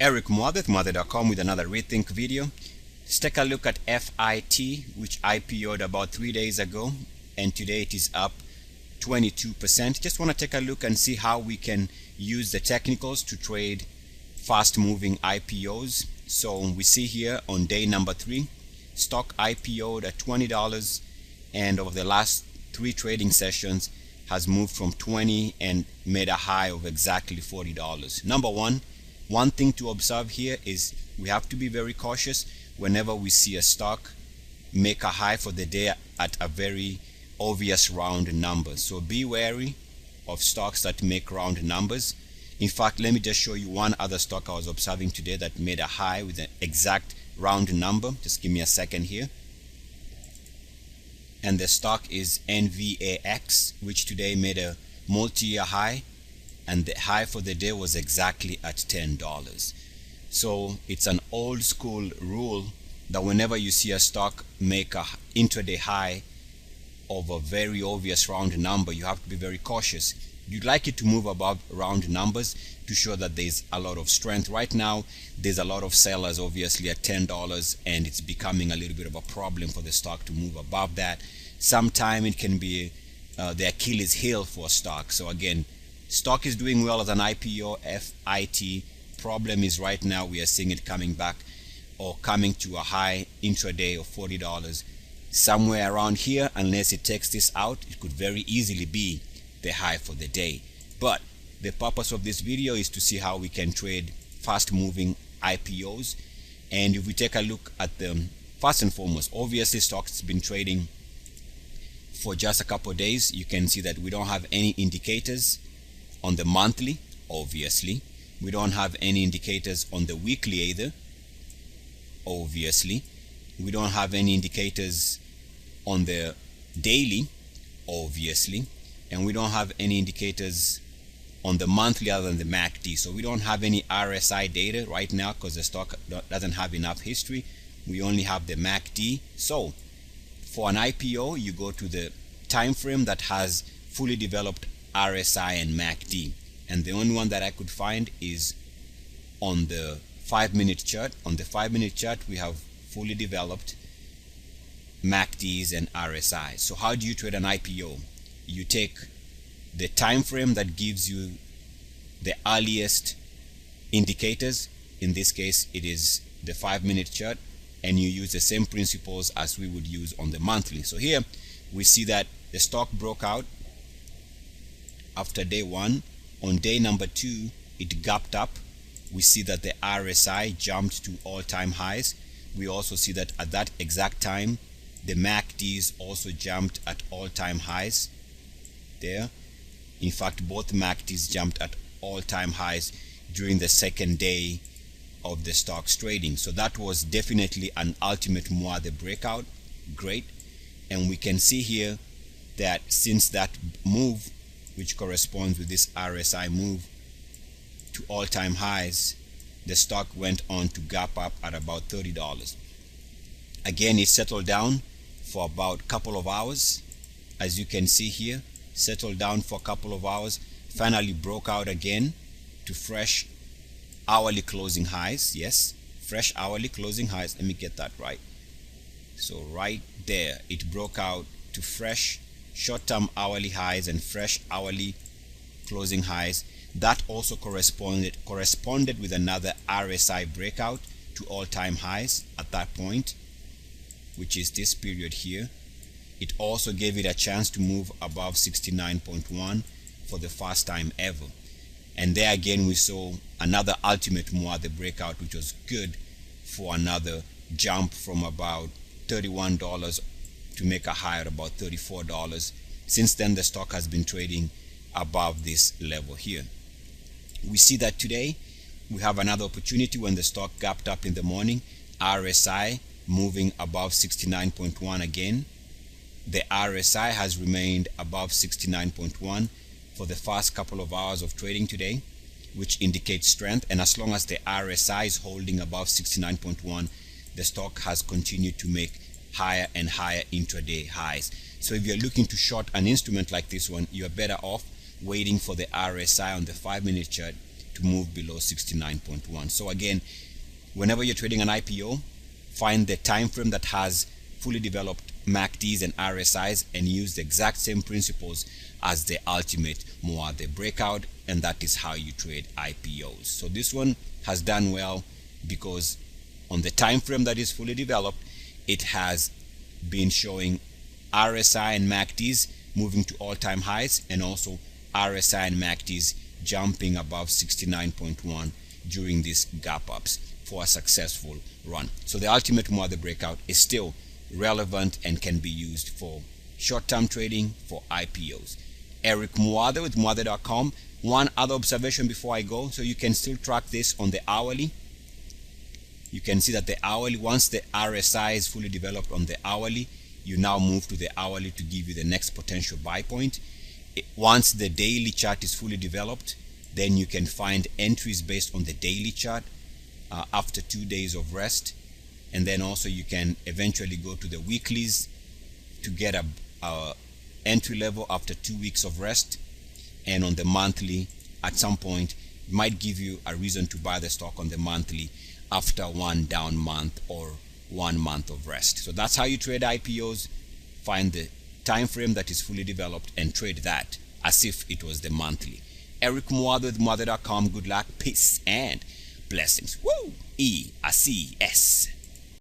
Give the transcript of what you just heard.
Eric Muathe, Muathe.com with another Rethink video. Let's take a look at FIT, which IPO'd about 3 days ago, and today it is up 22%. Just want to take a look and see how we can use the technicals to trade fast moving IPOs. So we see here on day number 3, stock IPO'd at $20, and over the last 3 trading sessions has moved from 20 and made a high of exactly $40. Number one thing to observe here is we have to be very cautious whenever we see a stock make a high for the day at a very obvious round number. So be wary of stocks that make round numbers. In fact, let me just show you one other stock I was observing today that made a high with an exact round number. Just give me a second here. And the stock is NVAX, which today made a multi-year high, and the high for the day was exactly at $10. So it's an old school rule that whenever you see a stock make a intraday high of a very obvious round number, you have to be very cautious. You'd like it to move above round numbers to show that there's a lot of strength. Right now there's a lot of sellers obviously at $10, and it's becoming a little bit of a problem for the stock to move above that. Sometime it can be the Achilles heel for a stock. So again, stock is doing well as an IPO, FIT. Problem is right now we are seeing it coming back or coming to a high intraday of $40. Somewhere around here, unless it takes this out, it could very easily be the high for the day. But the purpose of this video is to see how we can trade fast moving IPOs. And if we take a look at them, first and foremost, obviously stocks has been trading for just a couple of days. You can see that we don't have any indicators on the monthly. Obviously we don't have any indicators on the weekly either. Obviously we don't have any indicators on the daily, obviously, and we don't have any indicators on the monthly other than the MACD. So we don't have any RSI data right now because the stock doesn't have enough history. We only have the MACD. So for an IPO, you go to the time frame that has fully developed RSI and MACD, and the only one that I could find is on the 5-minute chart. On the 5-minute chart we have fully developed MACDs and RSI. So how do you trade an IPO? You take the time frame that gives you the earliest indicators. In this case it is the 5-minute chart, and you use the same principles as we would use on the monthly. So here we see that the stock broke out after day 1. On day number 2 it gapped up. We see that the RSI jumped to all-time highs. We also see that at that exact time the MACDs also jumped at all-time highs there. In fact, both MACDs jumped at all-time highs during the second day of the stock's trading. So that was definitely an ultimate Muathe breakout. Great. And we can see here that since that move, which corresponds with this RSI move to all-time highs, the stock went on to gap up at about $30. Again, it settled down for about a couple of hours. As you can see here, settled down for a couple of hours, finally broke out again to fresh hourly closing highs. Yes, fresh hourly closing highs. Let me get that right. So right there it broke out to fresh short-term hourly highs and fresh hourly closing highs. That also corresponded with another RSI breakout to all-time highs at that point, which is this period here. It also gave it a chance to move above 69.1 for the first time ever. And there again we saw another ultimate Muathe breakout, which was good for another jump from about $31 to make a high at about $34. Since then the stock has been trading above this level here. We see that today we have another opportunity when the stock gapped up in the morning. RSI moving above 69.1 again. The RSI has remained above 69.1 for the first couple of hours of trading today, which indicates strength. And as long as the RSI is holding above 69.1, the stock has continued to make higher and higher intraday highs. So if you're looking to short an instrument like this one, you're better off waiting for the RSI on the 5-minute chart to move below 69.1. So again, whenever you're trading an IPO, find the time frame that has fully developed MACDs and RSIs and use the exact same principles as the ultimate Muathe breakout, and that is how you trade IPOs. So this one has done well because on the time frame that is fully developed, it has been showing RSI and MACDs moving to all-time highs, and also RSI and MACDs jumping above 69.1 during these gap ups for a successful run. So the ultimate Muathe breakout is still relevant and can be used for short-term trading for IPOs. Eric Muathe with Muathe.com. One other observation before I go, so you can still track this on the hourly. You can see that the hourly, once the RSI is fully developed on the hourly, you now move to the hourly to give you the next potential buy point. Once the daily chart is fully developed, then you can find entries based on the daily chart after 2 days of rest, and then also you can eventually go to the weeklies to get a entry level after 2 weeks of rest, and on the monthly at some point it might give you a reason to buy the stock on the monthly after one down month or 1 month of rest. So that's how you trade IPOs. Find the time frame that is fully developed and trade that as if it was the monthly. Eric Muathe with Muathe.com. Good luck, peace, and blessings. Woo! E-A-C-S.